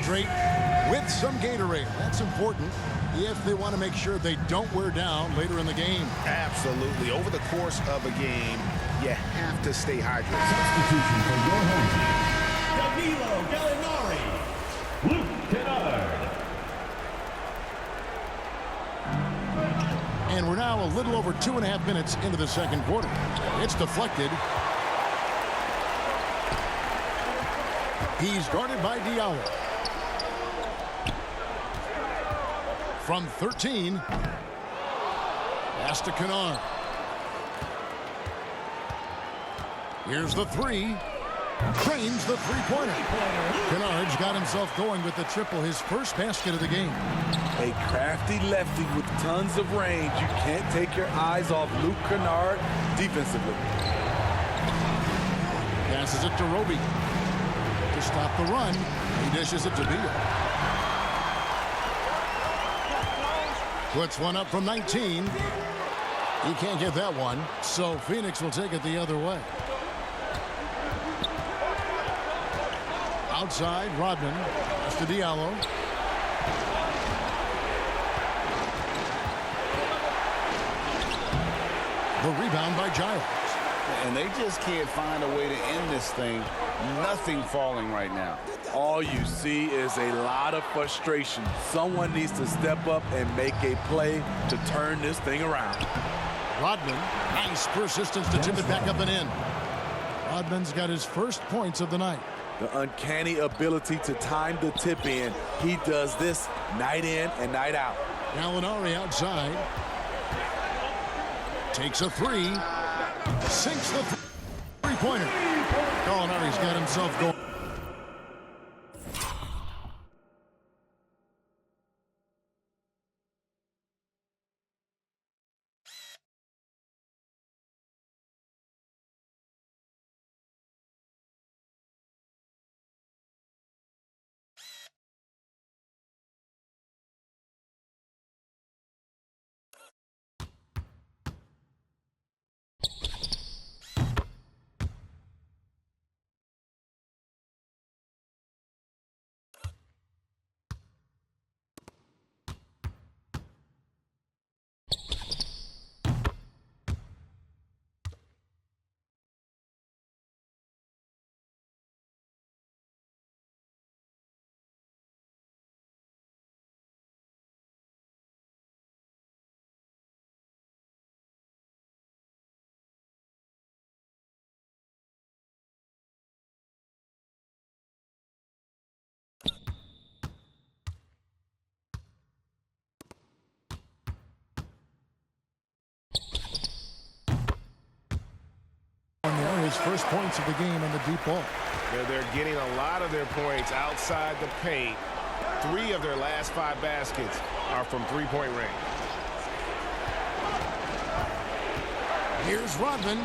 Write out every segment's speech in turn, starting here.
hydrate with some Gatorade. That's important if they want to make sure they don't wear down later in the game. Absolutely. Over the course of a game, you have to stay hydrated. Substitution for your home team. Danilo Gallinari. Luke Kennard. And we're now a little over 2.5 minutes into the second quarter. It's deflected. He's guarded by Diallo. From 13. Pass to Kennard. Here's the three. Trains the three-pointer. Kennard's got himself going with the triple, his first basket of the game. A crafty lefty with tons of range. You can't take your eyes off Luke Kennard defensively. Passes it to Roby. To stop the run, he dishes it to Beal. Puts one up from 19. He can't get that one, so Phoenix will take it the other way. Outside, Rodman. Pass to Diallo. The rebound by Giles. And they just can't find a way to end this thing. Nothing falling right now. All you see is a lot of frustration. Someone needs to step up and make a play to turn this thing around. Rodman, nice persistence to tip it back up and in. Rodman's got his first points of the night. The uncanny ability to time the tip in. He does this night in and night out. Gallinari outside. Takes a three. Sinks the three-pointer. Gallinari's got himself going. His first points of the game on the deep ball. They're getting a lot of their points outside the paint. 3 of their last 5 baskets are from three-point range. Here's Rodman.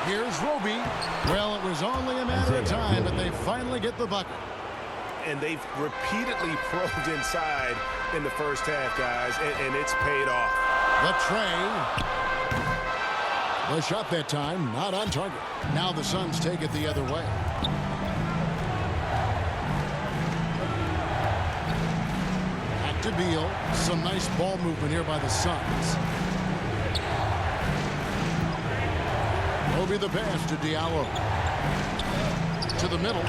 Here's Roby. Well, it was only a matter of time, but they finally get the bucket. And they've repeatedly probed inside in the first half, guys, and it's paid off. The tray. The shot that time, not on target. Now the Suns take it the other way. Back to Beal. Some nice ball movement here by the Suns. Roby the pass to Diallo. To the middle.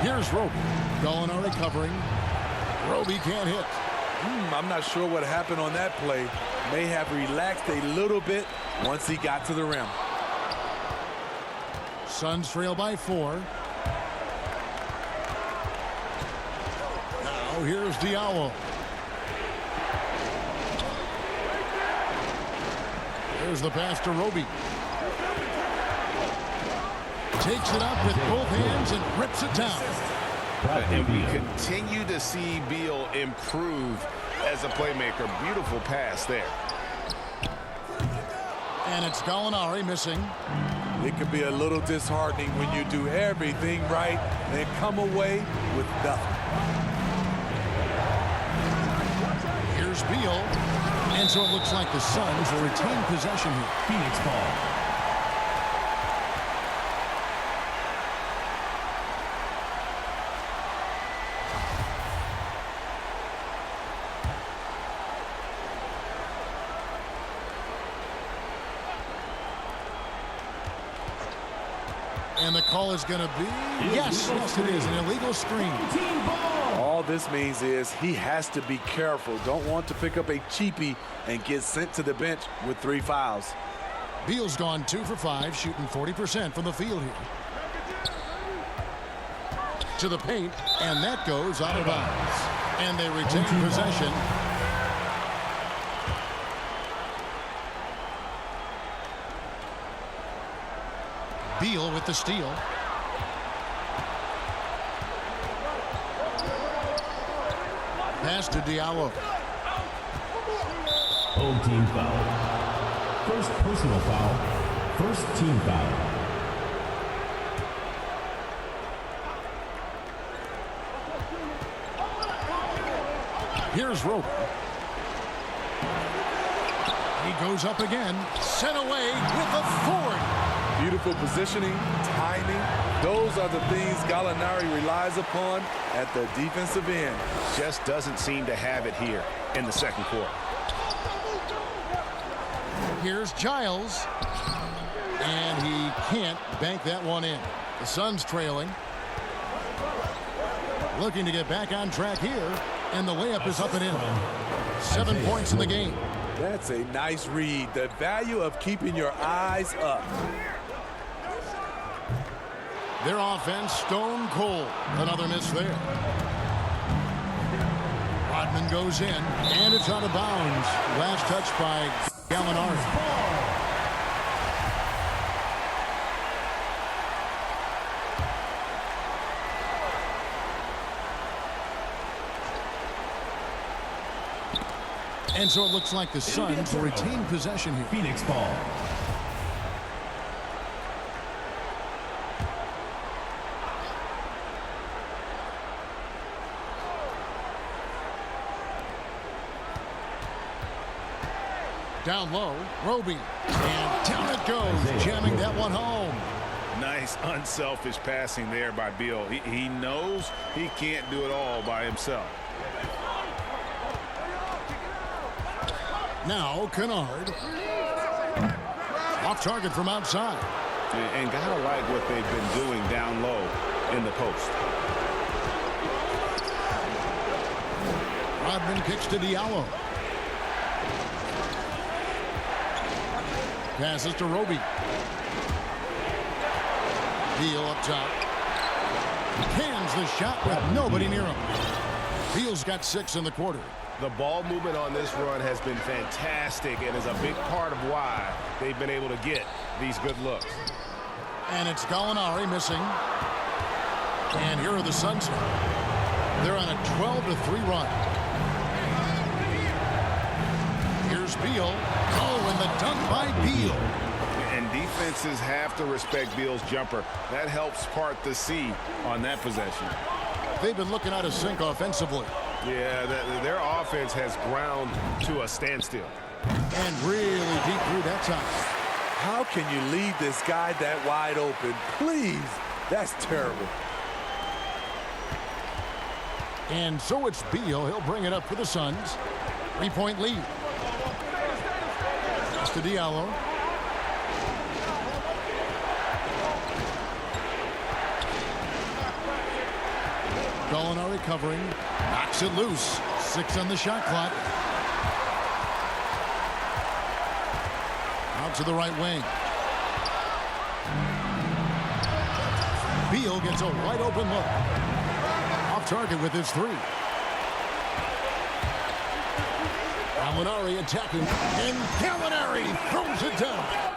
Here's Roby. Gallinari covering. Roby can't hit. I'm not sure what happened on that play. May have relaxed a little bit once he got to the rim. Suns trail by 4. Now here's Diallo. There's the pass to Roby. Takes it up with both hands and rips it down. And we continue to see Beal improve as a playmaker. Beautiful pass there. And it's Gallinari missing. It can be a little disheartening when you do everything right and come away with nothing. Here's Beal. And so it looks like the Suns will retain possession here. Phoenix ball. And the call is going to be, yes, it is, an illegal screen. Team ball. All this means is he has to be careful. Don't want to pick up a cheapie and get sent to the bench with 3 fouls. Beal's gone 2 for 5, shooting 40% from the field here. To the paint, and that goes out of bounds. And they retain possession. Beal with the steal. Pass to Diallo. Home team foul. First personal foul. First team foul. Here's Rodman. He goes up again. Sent away with authority. Beautiful positioning, timing. Those are the things Gallinari relies upon at the defensive end. Just doesn't seem to have it here in the second quarter. Here's Giles. And he can't bank that one in. The Suns trailing. Looking to get back on track here. And the layup is up and in. 7 points in the game. That's a nice read. The value of keeping your eyes up. Their offense stone cold. Another miss there. Rodman goes in, and it's out of bounds. Last touch by Gallinari. And so it looks like the Suns will retain possession here. Phoenix ball. Down low, Roby. And down it goes, jamming that one home. Nice unselfish passing there by Beal. He knows he can't do it all by himself. Now Kennard. Off target from outside. And gotta like what they've been doing down low in the post. Rodman kicks to Diallo. Passes to Roby. Beal up top. Cans the shot with nobody near him. Beal's got 6 in the quarter. The ball movement on this run has been fantastic and is a big part of why they've been able to get these good looks. And it's Gallinari missing. And here are the Suns. They're on a 12-3 run. Here's Beal. Oh, and the dunk by Beal. And defenses have to respect Beal's jumper. That helps part the sea on that possession. They've been looking out of sync offensively. Yeah, their offense has ground to a standstill. And really deep through that time. How can you leave this guy that wide open? Please, that's terrible. And so it's Beal. He'll bring it up for the Suns. 3-point lead. It's to Diallo. Gallinari covering. Knocks it loose. 6 on the shot clock. Out to the right wing. Beal gets a wide open look. Off target with his 3. Gallinari attacking. And Gallinari throws it down.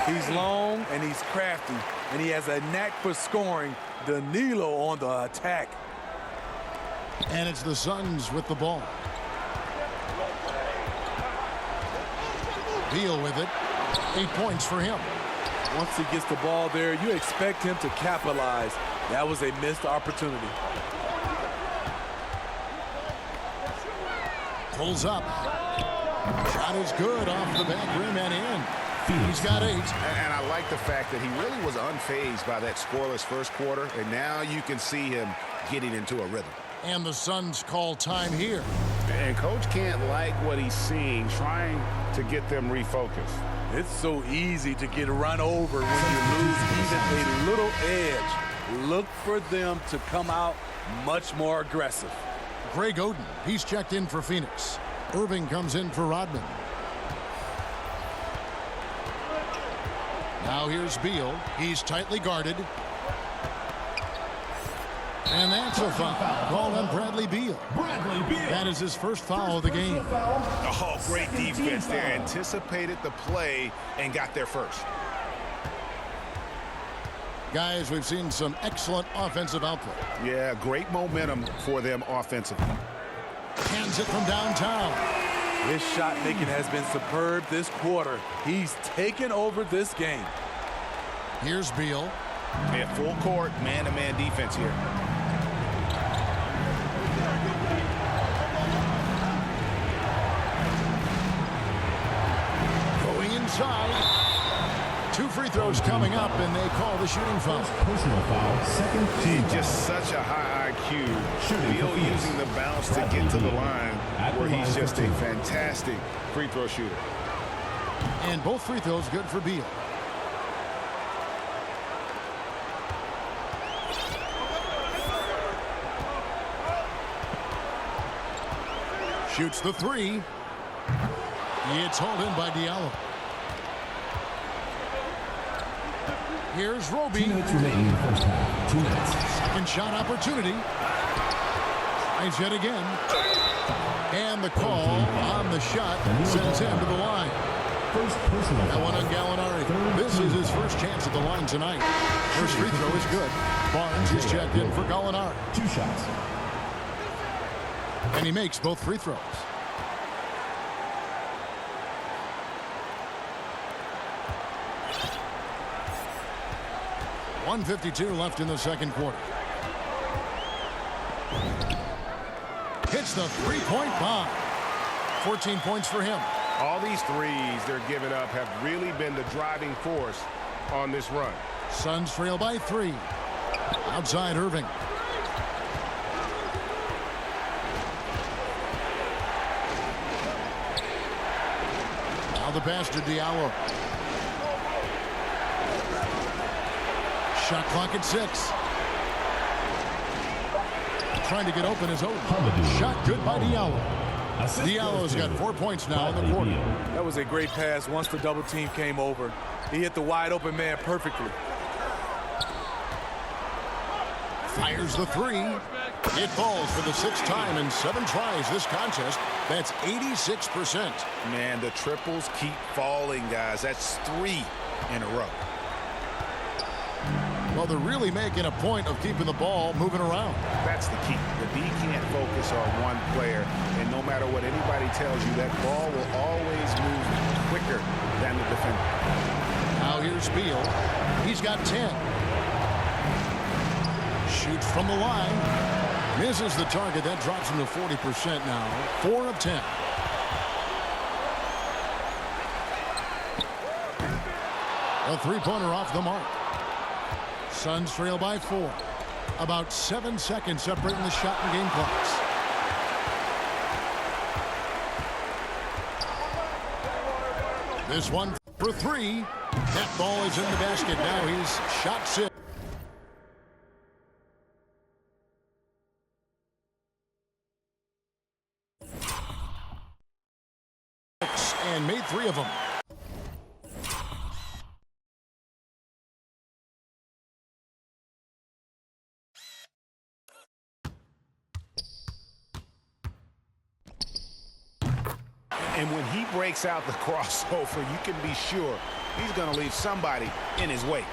He's long and he's crafty, and he has a knack for scoring. Danilo on the attack. And it's the Suns with the ball. Beal with it. 8 points for him. Once he gets the ball there, you expect him to capitalize. That was a missed opportunity. Pulls up. Shot is good off the back rim and in. He's got 8. And I like the fact that he really was unfazed by that scoreless first quarter, and now you can see him getting into a rhythm. And the Suns call time here. And Coach can't like what he's seeing, trying to get them refocused. It's so easy to get run over when you lose even a little edge. Look for them to come out much more aggressive. Greg Oden, he's checked in for Phoenix. Erving comes in for Rodman. Now here's Beal. He's tightly guarded. And that's a foul called on Bradley Beal. That is his first foul of the game. Oh, great defense there. Anticipated the play and got there first. Guys, we've seen some excellent offensive output. Yeah, great momentum for them offensively. Hands it from downtown. His shot making has been superb this quarter. He's taken over this game. Here's Beal. At full court, man-to-man defense here. Going inside. 2 free throws coming up, and they call the shooting foul. Personal foul, second team. Just such a high IQ. Beal using the bounce to get to the line where he's just a fantastic free throw shooter. And both free throws good for Beal. Shoots the 3. It's hauled in by Diallo. Here's Roby. 2 minutes remaining in the first half. 2 minutes. Second shot opportunity. Tries yet again. And the call on the shot sends him to the line. First personal That one on Gallinari. This is his first chance at the line tonight. First free throw is good. Barnes is checked in for Gallinari. 2 shots. And he makes both free throws. .152 left in the second quarter. Hits the three-point bomb. 14 points for him. All these threes they're giving up have really been the driving force on this run. Suns trail by 3. Outside Erving. Now the pass to Diallo. Shot clock at 6. Trying to get open is Oden. Shot good by Diallo. Diallo's got 4 points now in the quarter. That was a great pass once the double team came over. He hit the wide open man perfectly. Fires the 3. It falls for the 6th time in 7 tries this contest. That's 86%. Man, the triples keep falling, guys. That's 3 in a row. Well, they're really making a point of keeping the ball moving around. That's the key. The D can't focus on one player, and no matter what anybody tells you, that ball will always move quicker than the defender. Now here's Beal. He's got 10. Shoots from the line. Misses the target. That drops him to 40% now. 4 of 10. A three-pointer off the mark. Suns trail by 4. About 7 seconds separating the shot and game clocks. This one for 3. That ball is in the basket. Now he's shot 6. And made 3 of them. And when he breaks out the crossover, you can be sure he's going to leave somebody in his wake.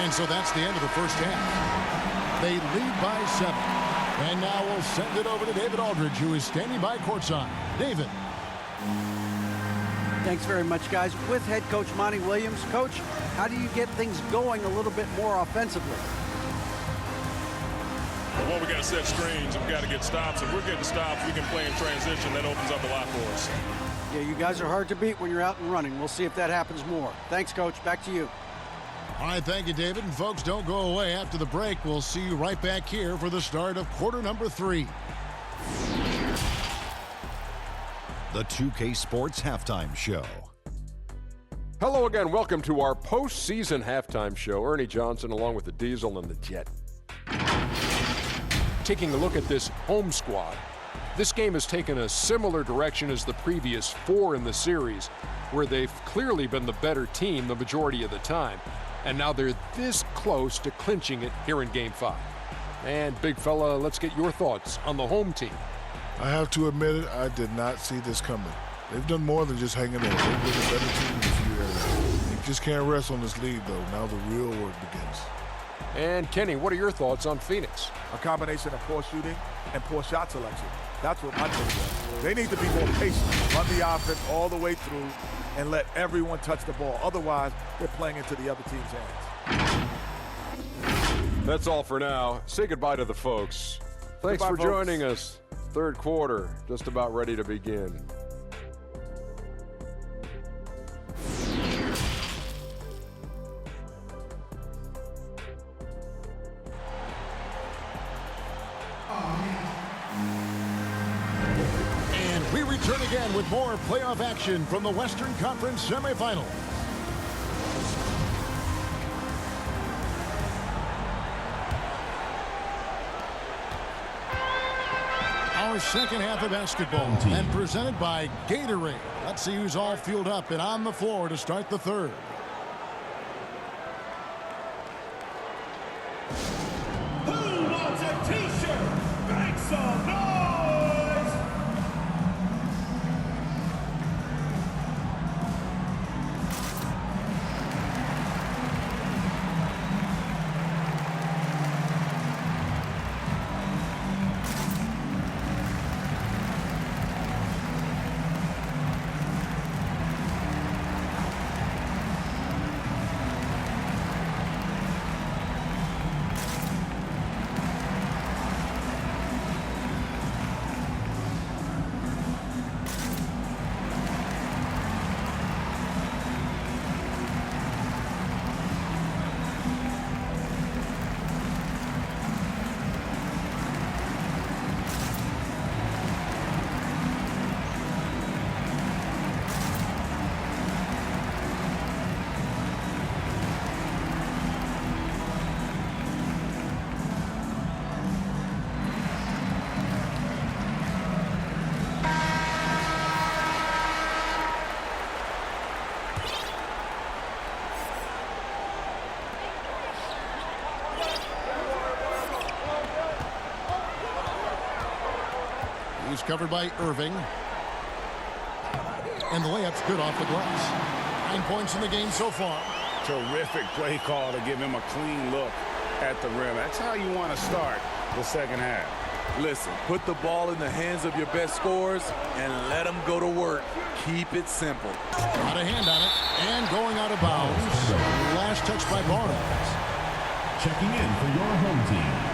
And so that's the end of the first half. They lead by 7. And now we'll send it over to David Aldridge, who is standing by courtside. David. Thanks very much, guys. With head coach Monty Williams. Coach, how do you get things going a little bit more offensively? Well, we got to set screens and we got to get stops. If we're getting stops, we can play in transition. That opens up a lot for us. Yeah, you guys are hard to beat when you're out and running. We'll see if that happens more. Thanks, Coach. Back to you. All right, thank you, David. And folks, don't go away. After the break, we'll see you right back here for the start of quarter number 3. The 2K Sports Halftime Show. Hello again. Welcome to our postseason halftime show. Ernie Johnson along with the Diesel and the Jet. Taking a look at this home squad, this game has taken a similar direction as the previous 4 in the series, where they've clearly been the better team the majority of the time. And now they're this close to clinching it here in Game 5. And big fella, let's get your thoughts on the home team. I have to admit it, I did not see this coming. They've done more than just hanging in. They've been a better team in a few areas. They just can't rest on this lead, though. Now the real work begins. And Kenny, what are your thoughts on Phoenix? A combination of poor shooting and poor shot selection. That's what my take is. They need to be more patient, run the offense all the way through, and let everyone touch the ball. Otherwise, they're playing into the other team's hands. That's all for now. Say goodbye to the folks. Thanks Goodbye, for folks. joining us. Third quarter, just about ready to begin. And we return again with more playoff action from the Western Conference semifinals. Our second half of basketball and presented by Gatorade. Let's see who's all fueled up and on the floor to start the third. Who wants a t-shirt? Make some noise! He's covered by Erving. And the layup's good off the glass. 9 points in the game so far. Terrific play call to give him a clean look at the rim. That's how you want to start the second half. Listen, put the ball in the hands of your best scorers and let them go to work. Keep it simple. Got a hand on it and going out of bounds. Last touch by Barnes. Checking in for your home team.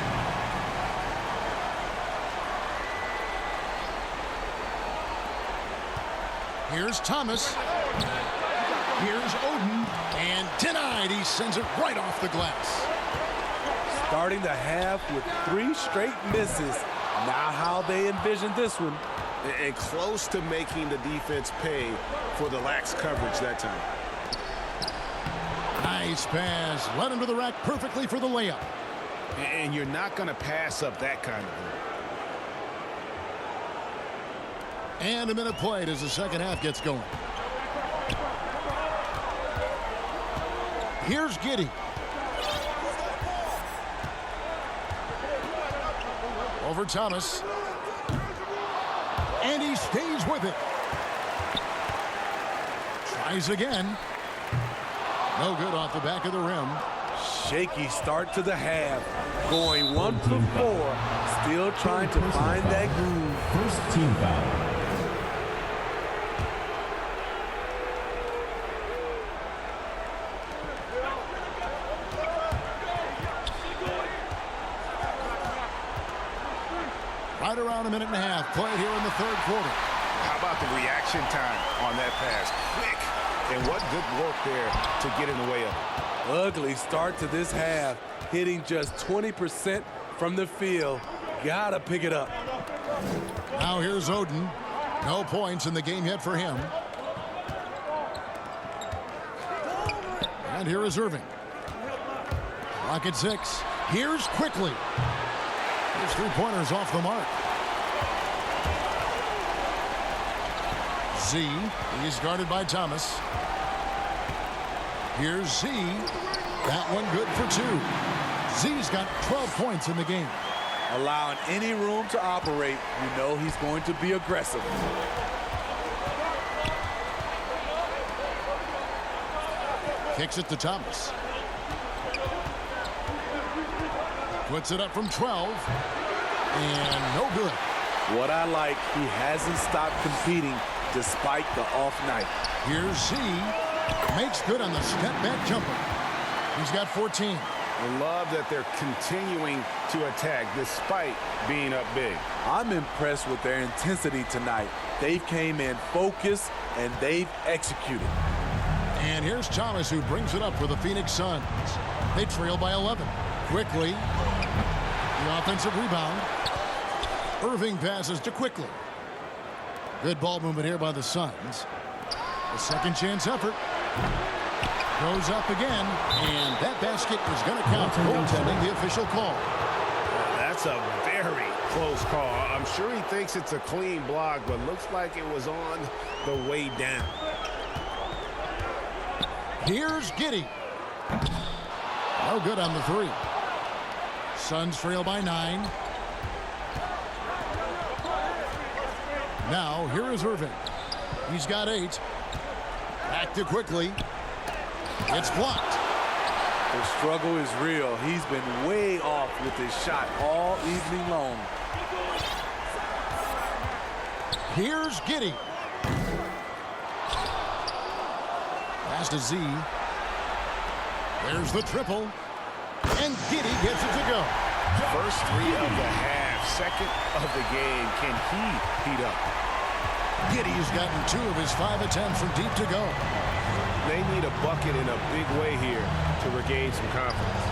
Here's Thomas. Here's Oden. And denied. He sends it right off the glass. Starting the half with 3 straight misses. Now how they envision this one. And close to making the defense pay for the lax coverage that time. Nice pass. Led him to the rack perfectly for the layup. And you're not going to pass up that kind of thing. And a minute played as the second half gets going. Here's Giddey. Over Thomas. And he stays with it. Tries again. No good off the back of the rim. Shaky start to the half. Going 1 for 4. Still trying to find that groove. First team foul. Right around a minute and a half played here in the third quarter. How about the reaction time on that pass? Quick. And what good work there to get in the way of it. Ugly start to this half. Hitting just 20% from the field. Gotta pick it up. Now here's Oden. No points in the game yet for him. And here is Erving. Clock at 6. Here's Quickly. His three-pointers off the mark. Z. He's guarded by Thomas. Here's Z. That one good for 2. Z's got 12 points in the game. Allowing any room to operate, you know he's going to be aggressive. Kicks it to Thomas. Puts it up from 12. And no good. What I like, he hasn't stopped competing despite the off night. Here's Z. Makes good on the step-back jumper. He's got 14. I love that they're continuing to attack despite being up big. I'm impressed with their intensity tonight. They've came in focused and they've executed. And here's Thomas, who brings it up for the Phoenix Suns. They trail by 11. Quickly. The offensive rebound. Erving passes to Quickly. Good ball movement here by the Suns. A second chance effort. Goes up again, and that basket is going to count. Goaltending, the official call. That's a very close call. I'm sure he thinks it's a clean block, but looks like it was on the way down. Here's Giddey. No good on the 3. Suns trail by 9. Now, here is Erving. He's got 8. Back to Quickly. It's blocked. The struggle is real. He's been way off with his shot all evening long. Here's Giddey. Pass to Z. There's the triple. And Giddey gets it to go. First 3 of the half, second of the game. Can he heat up? Giddey's gotten 2 of his 5 attempts from deep to go. They need a bucket in a big way here to regain some confidence.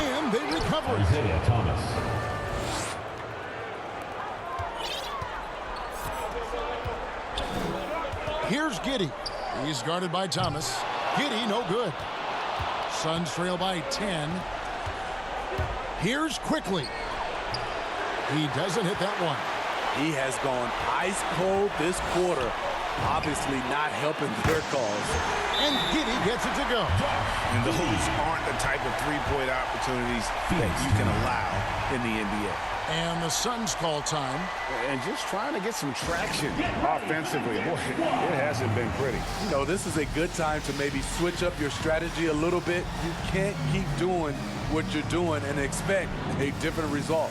And they recover it. Isaiah Thomas. Here's Giddey. He's guarded by Thomas. Giddey, no good. Suns trail by 10. Here's Quickly. He doesn't hit that one. He has gone ice cold this quarter. Obviously not helping their cause. And Giddey gets it to go. And those aren't the type of three-point opportunities that you can allow in the NBA. And the Suns call time. And just trying to get some traction offensively. Boy, it hasn't been pretty. You know, this is a good time to maybe switch up your strategy a little bit. You can't keep doing what you're doing and expect a different result.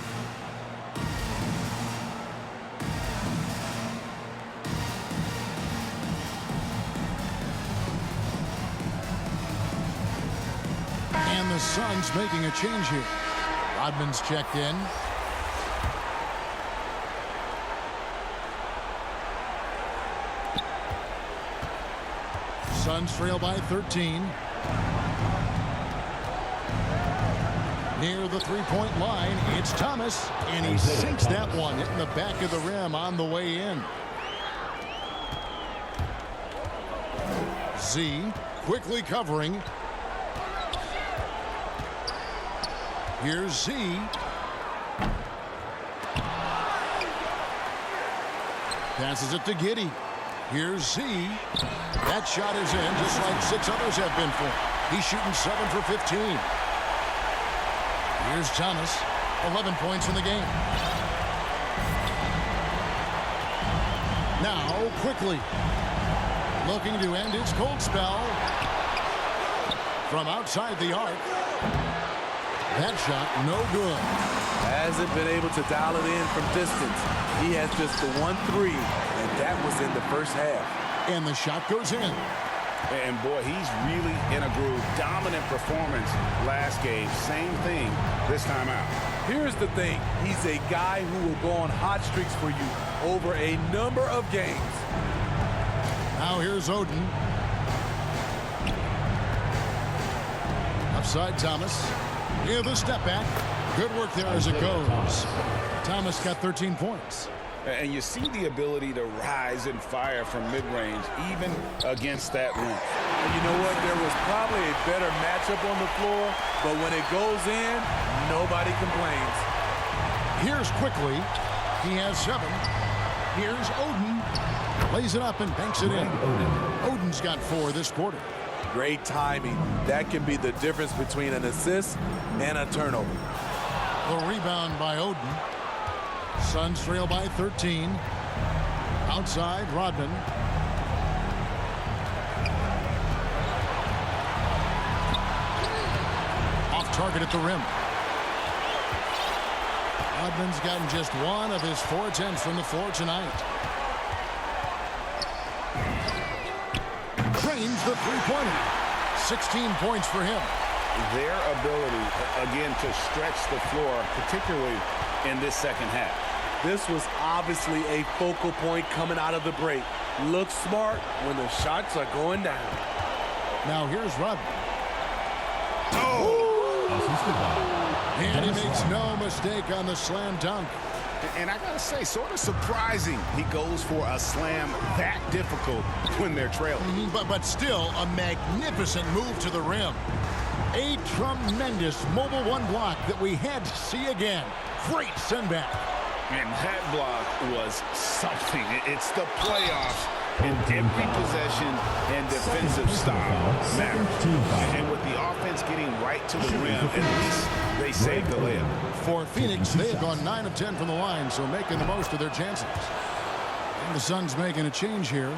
And the Suns making a change here. Rodman's checked in. Suns trail by 13. Near the three-point line, it's Thomas, and he sinks that one, hitting the back of the rim on the way in. Z quickly covering. Here's Z. Passes it to Giddey. Here's Z. That shot is in, just like 6 others have been for. He's shooting 7 for 15. Here's Thomas. 11 points in the game. Now, Quickly. Looking to end his cold spell. From outside the arc. That shot, no good. Hasn't been able to dial it in from distance. He has just the 1-3, and that was in the first half. And the shot goes in. And boy, he's really in a groove. Dominant performance last game. Same thing this time out. Here's the thing. He's a guy who will go on hot streaks for you over a number of games. Now here's Odin. Offside Thomas. Here's the step back. Good work there as it goes. Thomas got 13 points. And you see the ability to rise and fire from mid-range, even against that length. You know what? There was probably a better matchup on the floor, but when it goes in, nobody complains. Here's Quickly. He has 7. Here's Odin. Lays it up and banks it in. Odin's got 4 this quarter. Great timing. That can be the difference between an assist and a turnover. The rebound by Odin. Suns trail by 13. Outside, Rodman. Off target at the rim. Rodman's gotten just 1 of his 4 attempts from the floor tonight. Drains the three-pointer. 16 points for him. Their ability, again, to stretch the floor, particularly in this second half. This was obviously a focal point coming out of the break. Look smart when the shots are going down. Now here's Rodman. Oh! And he makes no mistake on the slam dunk. And I gotta say, sort of surprising he goes for a slam that difficult when they're trailing. But still a magnificent move to the rim. A tremendous mobile 1 block that we had to see again. Great send back. And that block was something. It's the playoffs, and every possession and defensive style matters. And with the offense getting right to the rim, at least they saved the layup. For Phoenix, they've gone 9 of 10 from the line, so making the most of their chances. And the Suns making a change here.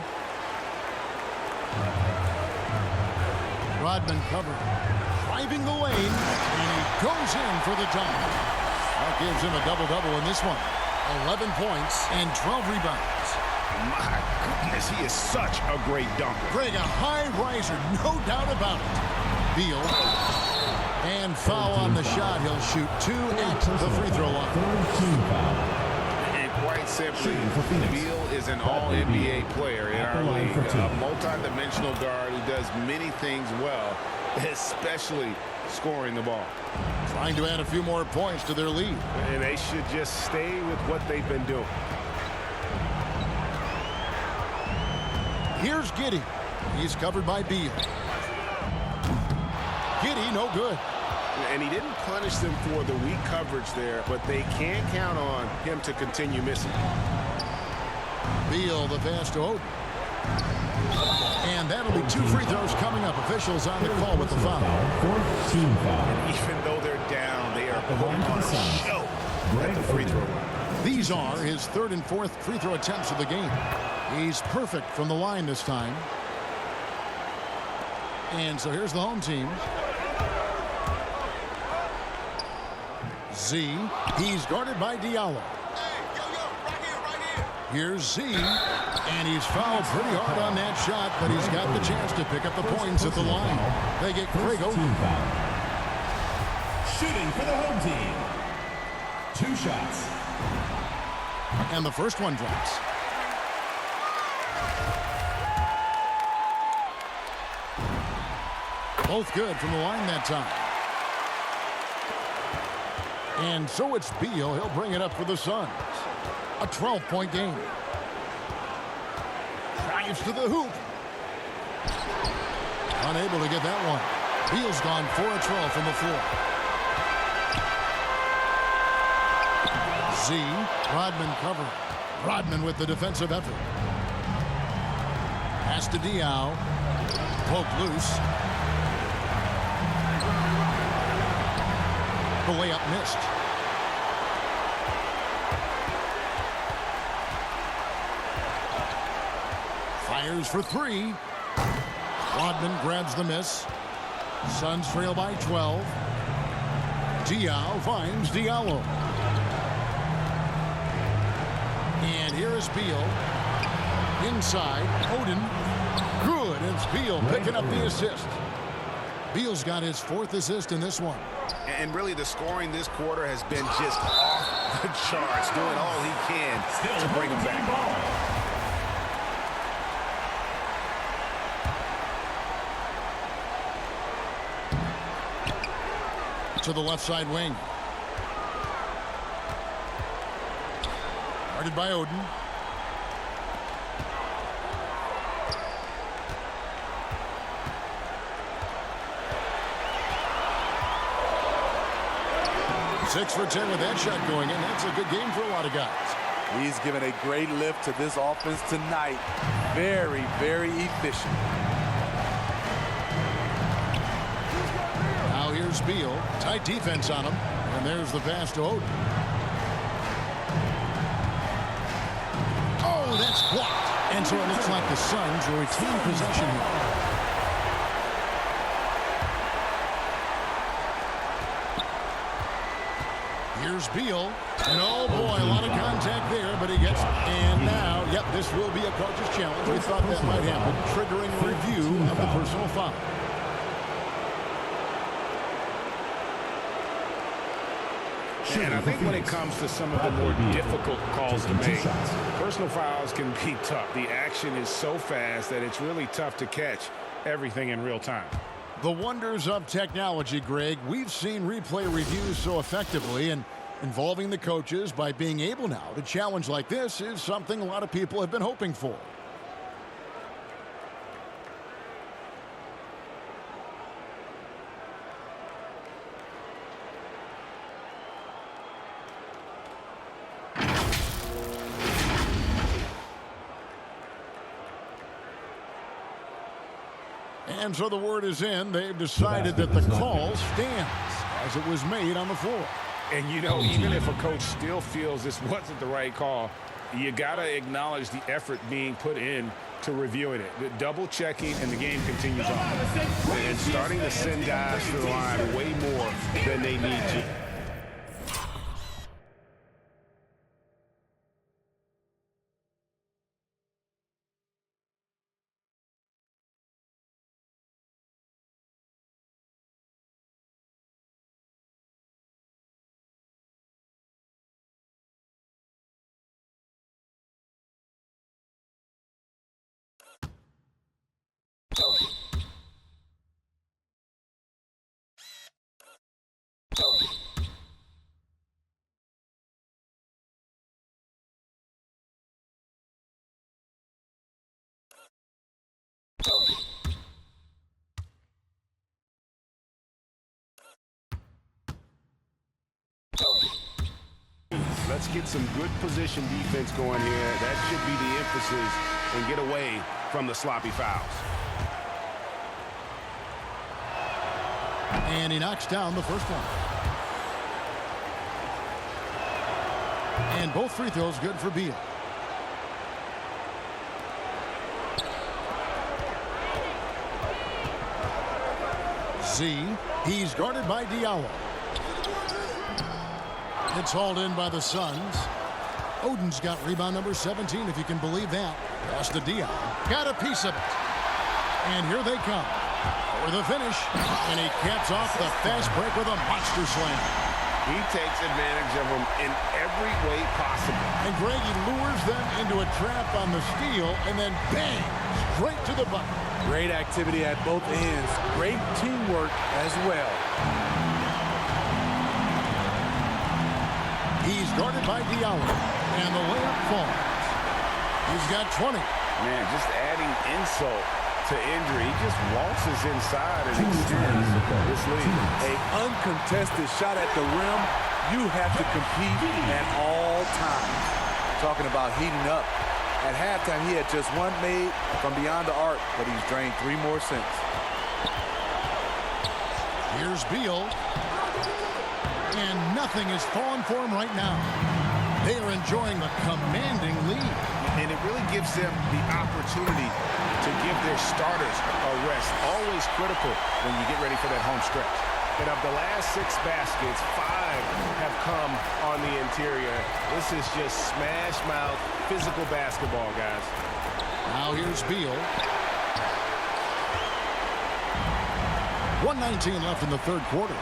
Rodman covered. Driving the lane, and he goes in for the dunk. That gives him a double-double in this one. 11 points and 12 rebounds. My goodness, he is such a great dunker. Greg, a high riser, no doubt about it. Beal. And foul on the shot. He'll shoot 2 at the free throw line. And quite simply, Beal is an all-NBA player in our league. A multi-dimensional guard who does many things well, especially scoring the ball. Trying to add a few more points to their lead. And they should just stay with what they've been doing. Here's Giddey. He's covered by Beal. Giddey, no good. And he didn't punish them for the weak coverage there, but they can't count on him to continue missing. Beal, the pass to Odin. And that'll be 2 free throws coming up. Officials on the call with the foul. 14 foul. And even though they're down, they are putting on a show at the free throw line. These are his 3rd and 4th free throw attempts of the game. He's perfect from the line this time. And so here's the home team. Z. He's guarded by Diallo. Here's Z. And he's fouled pretty hard on that shot, but he's got the chance to pick up the points at the line. They get Craig Odin. Shooting for the home team. 2 shots. And the first one drops. Both good from the line that time. And so it's Beal. He'll bring it up for the Suns. A 12-point game. Drives to the hoop. Unable to get that one. Beal's gone 4 of 12 from the floor. Z. Rodman covered. Rodman with the defensive effort. Pass to Diaw. Poked loose. The layup missed. Fires for three. Rodman grabs the miss. Suns trail by 12. Diaw finds Diallo. And here is Beal. Inside, Odin. Good, and it's Beal picking up the assist. Beal's got his 4th assist in this one. And really, the scoring this quarter has been just off the charts, doing all he can to bring them back. To the left side wing. Guarded by Odin. Six for 10 with that shot going in. That's a good game for a lot of guys. He's given a great lift to this offense tonight. Very, very efficient. Now here's Beal. Tight defense on him. And there's the pass to Odin. Oh, that's blocked. And so it looks like the Suns will retain possession here. Here's Beal. And oh boy, a lot of contact there, but he gets. And now, yep, this will be a coach's challenge. We thought that might happen, triggering a review of the personal foul. And I think when it comes to some of the more difficult calls to make, personal fouls can be tough. The action is so fast that it's really tough to catch everything in real time. The wonders of technology, Greg. We've seen replay reviews so effectively, and involving the coaches by being able now to challenge like this is something a lot of people have been hoping for. And so the word is in. They've decided that the call stands as it was made on the floor. And, you know, even if a coach still feels this wasn't the right call, you got to acknowledge the effort being put in to reviewing it. The double checking, and the game continues on. And starting to send guys to the line way more than they need to. Let's get some good position defense going here. That should be the emphasis and get away from the sloppy fouls. And he knocks down the first one. And both free throws good for Beal. Z, he's guarded by Diallo. It's hauled in by the Suns. Odin's got rebound number 17, if you can believe that. Pass to Diaw. Got a piece of it. And here they come for the finish. And he caps off the fast break with a monster slam. He takes advantage of them in every way possible. And Greg, he lures them into a trap on the steal, and then bang, straight to the bucket. Great activity at both ends. Great teamwork as well. He's guarded by Diallo, and the layup falls. He's got 20. Man, just adding insult to injury. He just waltzes inside and extends this lead. An uncontested shot at the rim. You have to compete at all times. Talking about heating up. At halftime, he had just one made from beyond the arc, but he's drained 3 more since. Here's Beal. And nothing is falling for him right now. They are enjoying the commanding lead. And it really gives gives them the opportunity to give their starters a rest. Always critical when you get ready for that home stretch. And of the last 6 baskets, 5 have come on the interior. This is just smash mouth, physical basketball, guys. Now here's Beal. 1:19 left in the third quarter.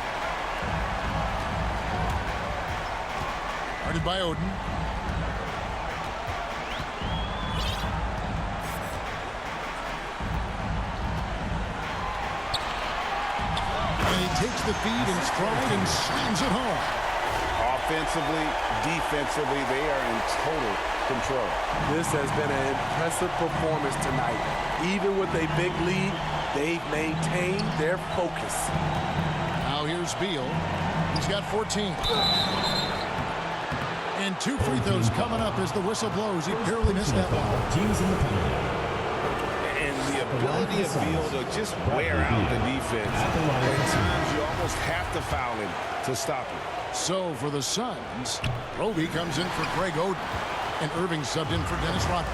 Guarded by Oden. And he takes the feed in stride and slams it home. Offensively, defensively, they are in total control. This has been an impressive performance tonight. Even with a big lead, they've maintained their focus. Now here's Beal. He's got 14. And 2 free throws coming up as the whistle blows. He barely missed that one. And the ability of Beal to just wear out the defense. At times, you almost have to foul him to stop him. So for the Suns, Roby comes in for Greg Oden. And Erving subbed in for Dennis Rodman.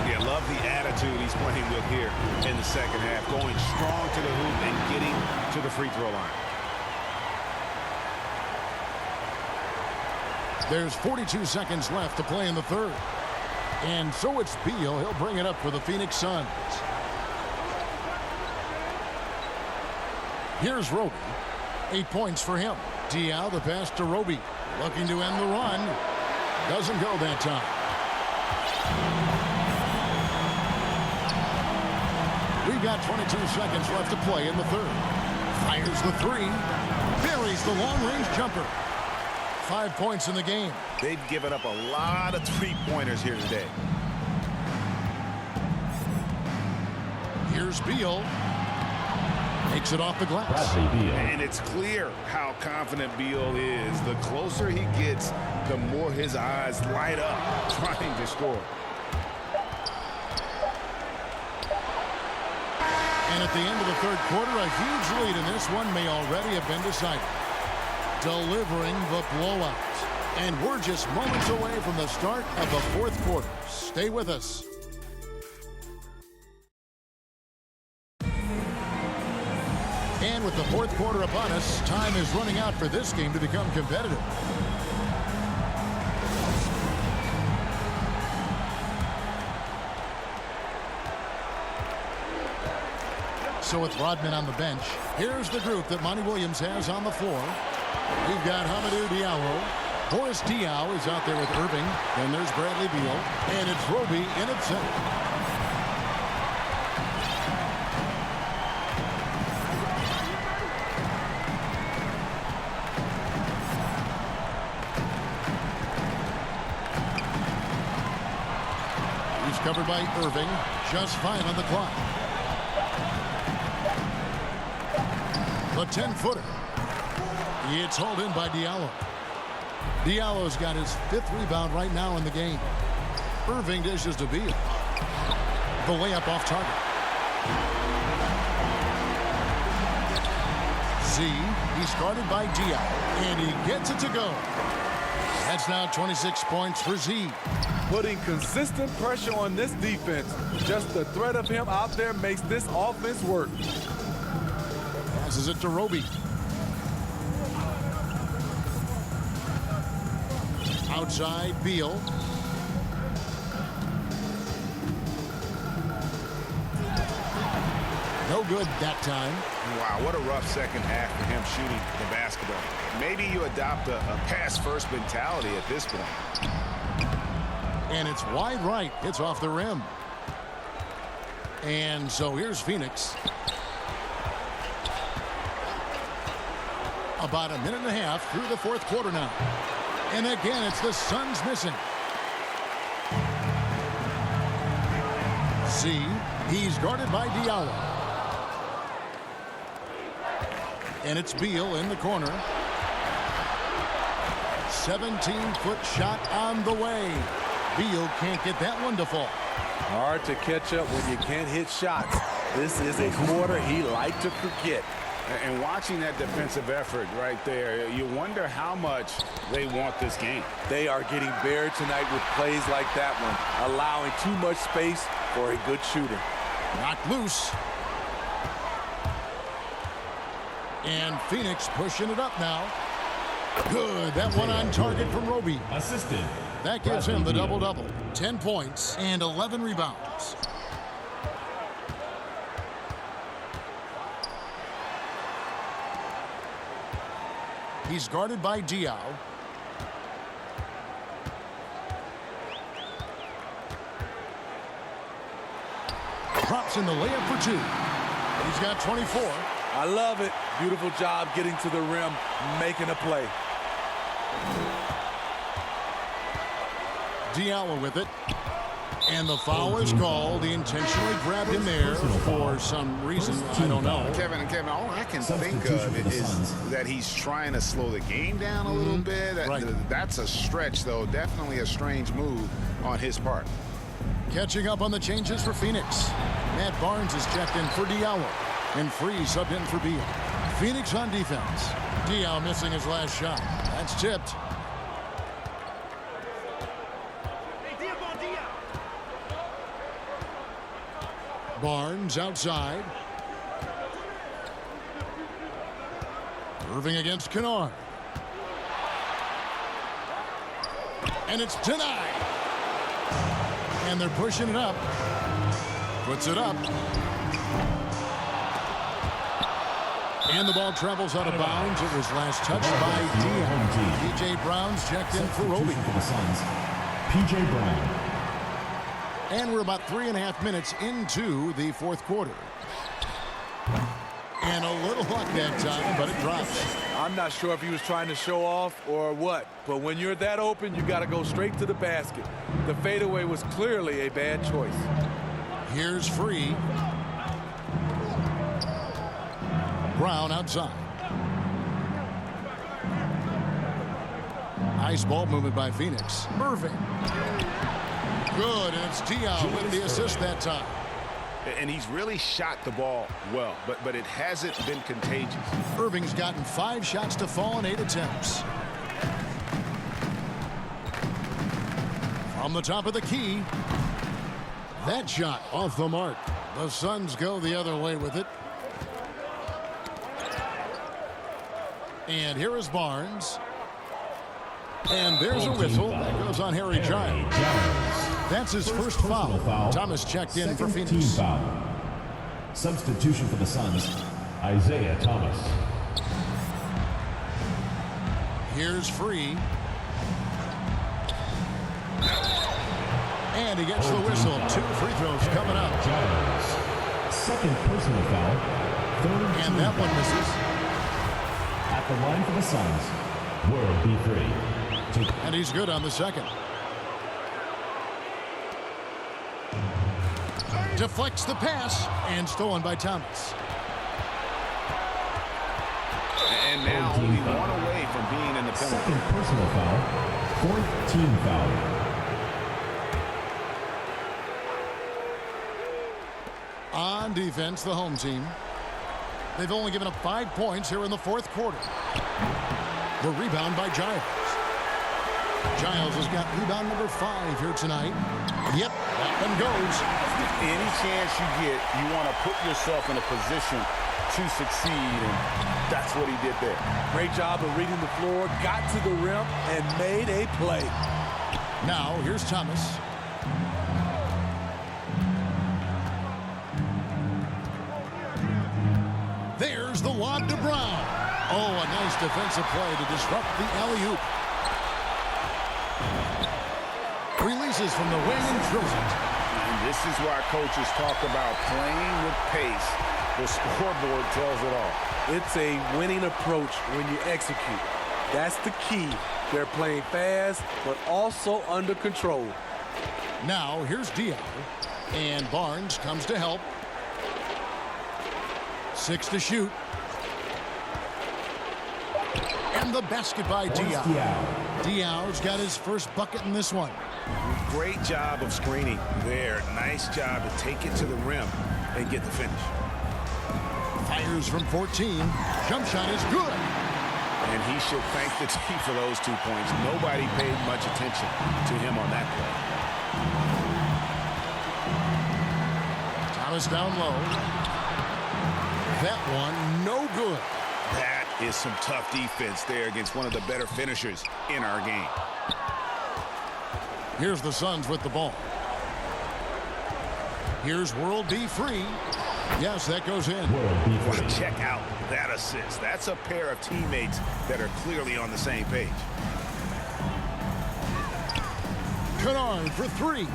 Yeah, love the attitude he's playing with here in the second half. Going strong to the hoop and getting to the free throw line. There's 42 seconds left to play in the third. And so it's Beal. He'll bring it up for the Phoenix Suns. Here's Roby. 8 points for him. Diaw, the pass to Roby. Looking to end the run. Doesn't go that time. We've got 22 seconds left to play in the third. Fires the 3. Buries the long-range jumper. 5 points in the game. They've given up a lot of three-pointers here today. Here's Beal. Takes it off the glass. And it's clear how confident Beal is. The closer he gets, the more his eyes light up trying to score. And at the end of the third quarter, a huge lead in this one may already have been decided. Delivering the blowout. And we're just moments away from the start of the fourth quarter. Stay with us. And with the fourth quarter upon us, time is running out for this game to become competitive. So with Rodman on the bench, here's the group that Monty Williams has on the floor. We've got Hamidou Diallo. Boris Diaw is out there with Erving. Then there's Bradley Beal. And it's Roby in at center. He's covered by Erving. Just 5 on the clock. The 10-footer. It's hauled in by Diallo. Diallo's got his 5th rebound right now in the game. Erving dishes to Beal. The layup off target. Z, he's guarded by Diaw, and he gets it to go. That's now 26 points for Z. Putting consistent pressure on this defense. Just the threat of him out there makes this offense work. Passes it to Roby. Outside, Beal. No good that time. Wow, what a rough second half for him shooting the basketball. Maybe you adopt a pass-first mentality at this point. And it's wide right. It's off the rim. And so here's Phoenix. About a minute and a half through the fourth quarter now. And again, it's the Suns missing. Z, he's guarded by Diallo. And it's Beal in the corner. 17-foot shot on the way. Beal can't get that one to fall. Hard to catch up when you can't hit shots. This is a quarter he liked to forget. And watching that defensive effort right there, you wonder how much they want this game. They are getting buried tonight with plays like that one, allowing too much space for a good shooter. Knocked loose. And Phoenix pushing it up now. Good. That one on target from Roby. Assisted. That gives him the double-double. 10 points and 11 rebounds. He's guarded by Diaw. Drops in the layup for 2. He's got 24. I love it. Beautiful job getting to the rim, making a play. Diallo with it. And the foul is called. He intentionally grabbed him there for some reason. I don't know. Kevin, all I can think of is that he's trying to slow the game down a little bit. That's a stretch, though. Definitely a strange move on his part. Catching up on the changes for Phoenix. Matt Barnes is checked in for Diallo. And Free subbed in for Beal. Phoenix on defense. Diallo missing his last shot. That's tipped. Barnes outside. Erving against Kennard. And it's denied. And they're pushing it up. Puts it up. And the ball travels out of bounds. It was last touched by Dion. P.J. Brown's checked in for Roby. P.J. Brown. And we're about 3.5 minutes into the fourth quarter. And a little luck that time, but it drops. I'm not sure if he was trying to show off or what, but when you're that open, you got to go straight to the basket. The fadeaway was clearly a bad choice. Here's Free. Brown outside. Nice ball movement by Phoenix. Erving. Good, and it's Dion with the assist that time. And he's really shot the ball well, but it hasn't been contagious. Erving's gotten 5 shots to fall in 8 attempts. From the top of the key. That shot off the mark. The Suns go the other way with it. And here is Barnes. And there's a whistle. That goes on Harry Giles. That's his first foul. Thomas checked in for Phoenix. Team foul. Substitution for the Suns, Isaiah Thomas. Here's Free. And he gets the whistle. 2 free throws coming up. Giles. Second personal foul. And that one misses. At the line for the Suns, World B3. And he's good on the second. Deflects the pass and stolen by Thomas. And now only one away from being in the penalty. Second personal foul. 4th team foul. On defense, the home team. They've only given up 5 points here in the fourth quarter. The rebound by Giles. Giles has got rebound number 5 here tonight. Yep, that one goes. Any chance you get, you want to put yourself in a position to succeed, and that's what he did there. Great job of reading the floor, got to the rim, and made a play. Now, here's Thomas. There's the lob to Brown. Oh, a nice defensive play to disrupt the alley-oop. Releases from the wing and drills it. And this is why coaches talk about playing with pace. The scoreboard tells it all. It's a winning approach when you execute. That's the key. They're playing fast, but also under control. Now, here's Dion. And Barnes comes to help. 6 to shoot. And the basket by Dion. Dion's got his first bucket in this one. Great job of screening there. Nice job to take it to the rim and get the finish. Fires from 14. Jump shot is good. And he should thank the team for those 2 points. Nobody paid much attention to him on that play. Thomas down low. That one, no good. That is some tough defense there against one of the better finishers in our game. Here's the Suns with the ball. Here's World B free. Yes, that goes in. Well, check out that assist. That's a pair of teammates that are clearly on the same page. Kennard for 3.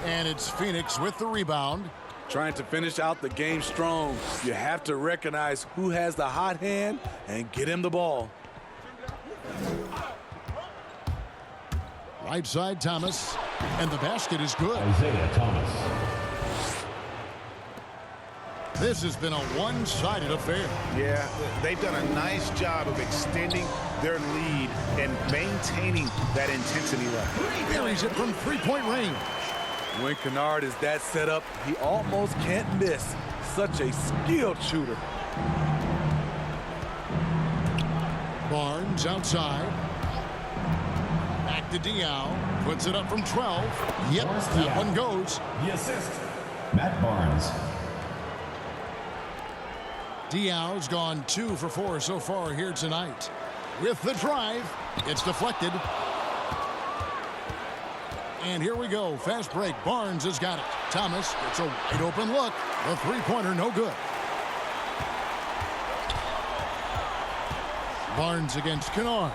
And it's Phoenix with the rebound. Trying to finish out the game strong. You have to recognize who has the hot hand and get him the ball. Right side, Thomas. And the basket is good. Isaiah Thomas. This has been a one-sided affair. Yeah, they've done a nice job of extending their lead and maintaining that intensity level. Buries it from three-point range. When Kennard is that set up, he almost can't miss. Such a skilled shooter. Barnes outside. Back to Diaw. Puts it up from 12. Yep, that one goes. The assist, Matt Barnes. Diaw's gone 2 for 4 so far here tonight. With the drive, it's deflected. And here we go. Fast break. Barnes has got it. Thomas gets a wide open look. The three-pointer no good. Barnes against Kennard.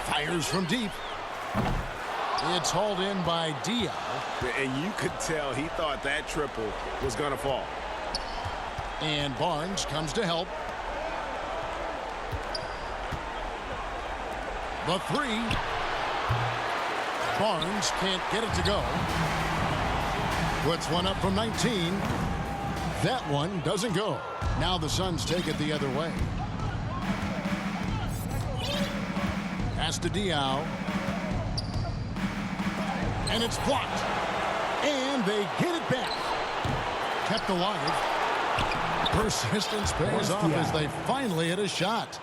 Fires from deep. It's hauled in by Diaw. And you could tell he thought that triple was going to fall. And Barnes comes to help. The 3. Barnes can't get it to go. Puts one up from 19. That one doesn't go. Now the Suns take it the other way. Pass to Diaw. And it's blocked. And they get it back. Kept alive. Persistence pays off as they finally hit a shot.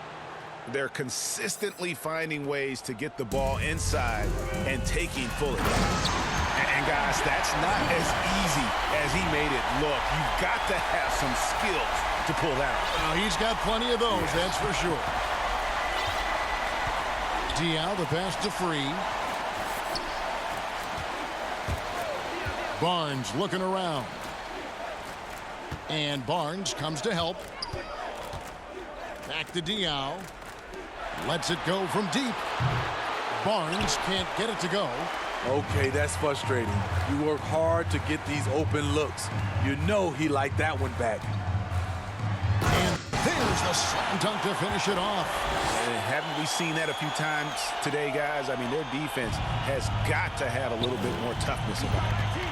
They're consistently finding ways to get the ball inside and taking full advantage. And guys, that's not as easy as he made it look. You've got to have some skills to pull that off. He's got plenty of those, that's for sure. Diaw, the pass to Free. Barnes looking around. And Barnes comes to help. Back to Diaw. Lets it go from deep. Barnes can't get it to go. Okay, that's frustrating. You work hard to get these open looks. You know he liked that one back. And there's the slam dunk to finish it off. And haven't we seen that a few times today, guys? I mean, their defense has got to have a little bit more toughness about it.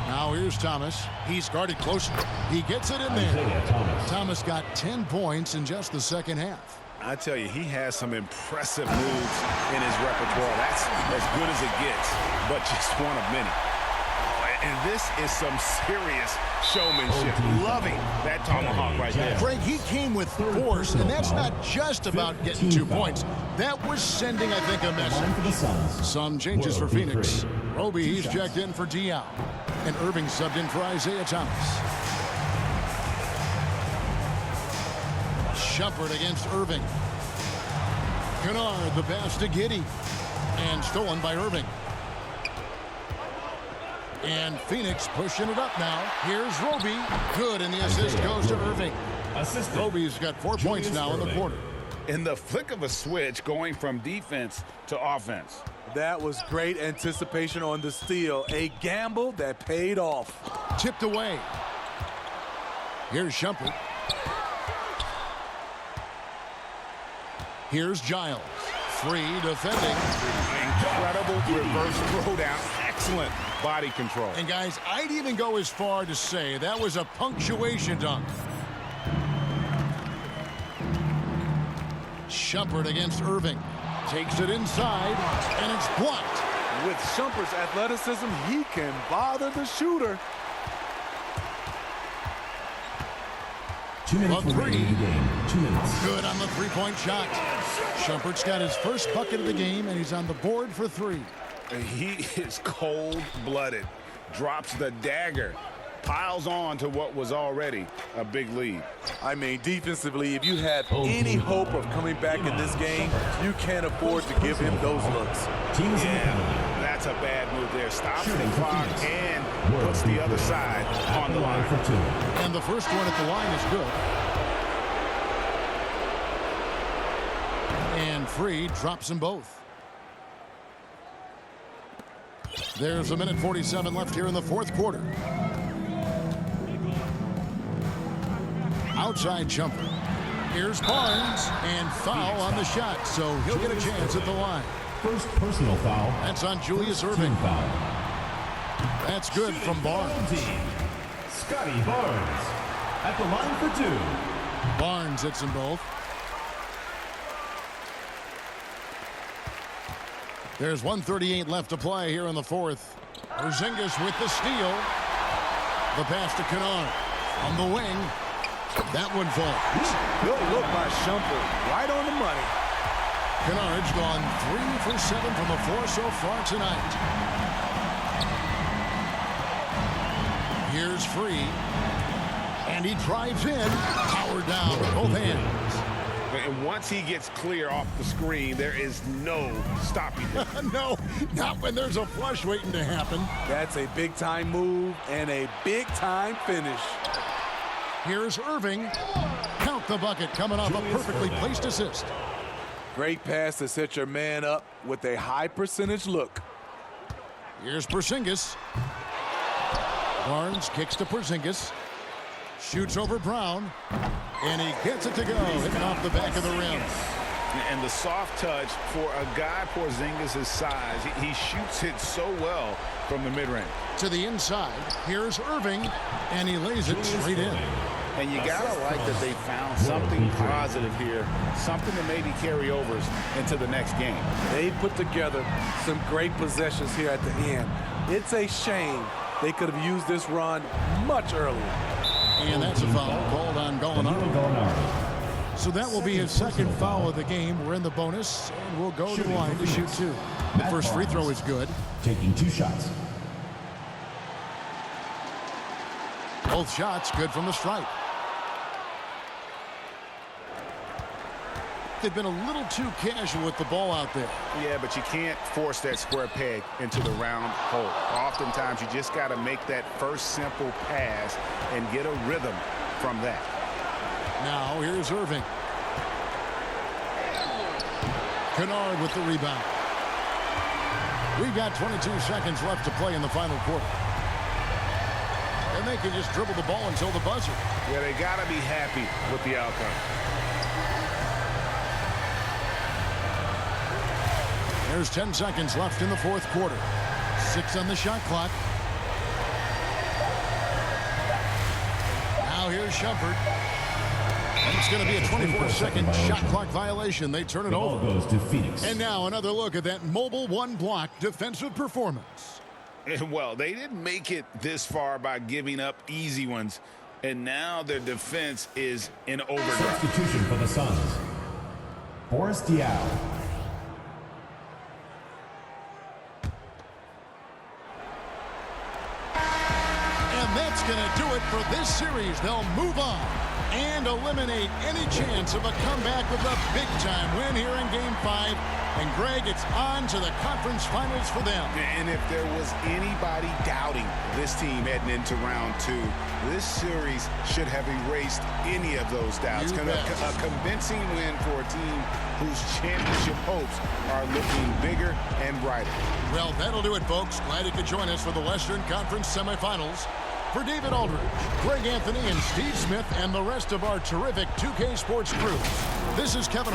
Now here's Thomas. He's guarded closer. He gets it in there. Thomas got 10 points in just the second half. I tell you, he has some impressive moves in his repertoire. That's as good as it gets, but just one of many. And this is some serious showmanship. Loving that tomahawk right there. Craig, he came with force, and that's not just about getting 2 points. That was sending, I think, a message. Some changes for Phoenix. Roby, he's checked in for Diaw. And Erving subbed in for Isaiah Thomas. Shumpert against Erving. Kennard, the pass to Giddey. And stolen by Erving. And Phoenix pushing it up now. Here's Roby. Good, and the assist goes to Erving. Roby's got 4 points now in the quarter. In the flick of a switch, going from defense to offense. That was great anticipation on the steal. A gamble that paid off. Tipped away. Here's Shumpert. Here's Giles. Free defending. Incredible reverse throwdown. Excellent body control. And guys, I'd even go as far to say that was a punctuation dunk. Shumpert against Erving. Takes it inside, and it's blocked. With Shumpert's athleticism, he can bother the shooter. 2 minutes remaining in the game. 2 minutes. Good on the three-point shot. Shumpert's got his first bucket of the game, and he's on the board for 3. He is cold-blooded. Drops the dagger. Piles on to what was already a big lead. I mean, defensively, if you have any hope of coming back in this game, you can't afford to give him those looks. Teams in the penalty. That's a bad move there. Stops the clock and puts the other side on the line. For 2. And the first one at the line is good. And Free drops them both. There's 1:47 left here in the fourth quarter. Outside jumper. Here's Barnes, and foul on the shot, so he'll get a chance at the line. First personal foul. That's on Julius Erving. That's good from Barnes. Scotty Barnes at the line for 2. Barnes hits them both. There's 1:38 left to play here in the fourth. Porzingis with the steal. The pass to Kennard on the wing. That one falls. Good look by Shumpert. Right on the money. Kennard's gone 3 for 7 from the floor so far tonight. Here's Free. And he drives in. Power down with both hands. And once he gets clear off the screen, there is no stopping him. No, not when there's a flush waiting to happen. That's a big-time move and a big-time finish. Here's Erving. Count the bucket coming off a perfectly placed assist. Great pass to set your man up with a high percentage look. Here's Porzingis. Barnes kicks to Porzingis. Shoots over Brown. And he gets it to go, hitting off the back of the rim. And the soft touch for a guy Porzingis' size. He shoots it so well from the mid-range. To the inside, here's Erving, and he lays it straight in. And you gotta like that they found something positive here, something to maybe carry overs into the next game. They put together some great possessions here at the end. It's a shame they could have used this run much earlier. And that's a foul called on Gallinari. So that will be his second foul of the game. We're in the bonus, and we'll go to the line to shoot 2. The first free throw is good. Taking 2 shots. Both shots good from the stripe. They've been a little too casual with the ball out there. Yeah, but you can't force that square peg into the round hole. Oftentimes, you just got to make that first simple pass and get a rhythm from that. Now, here's Erving. Kennard with the rebound. We've got 22 seconds left to play in the final quarter. And they can just dribble the ball until the buzzer. Yeah, they got to be happy with the outcome. There's 10 seconds left in the fourth quarter. 6 on the shot clock. Now here's Shumpert. And it's going to be a 24-second shot clock violation. They turn it over. Goes to Phoenix. And now another look at that mobile one-block defensive performance. And well, they didn't make it this far by giving up easy ones. And now their defense is in overdrive. Substitution for the Suns. Boris Diaw. That's going to do it for this series. They'll move on and eliminate any chance of a comeback with a big-time win here in Game 5. And, Greg, it's on to the conference finals for them. And if there was anybody doubting this team heading into round 2, this series should have erased any of those doubts. A convincing win for a team whose championship hopes are looking bigger and brighter. Well, that'll do it, folks. Glad you could join us for the Western Conference semifinals. For David Aldridge, Greg Anthony, and Steve Smith, and the rest of our terrific 2K Sports crew, this is Kevin.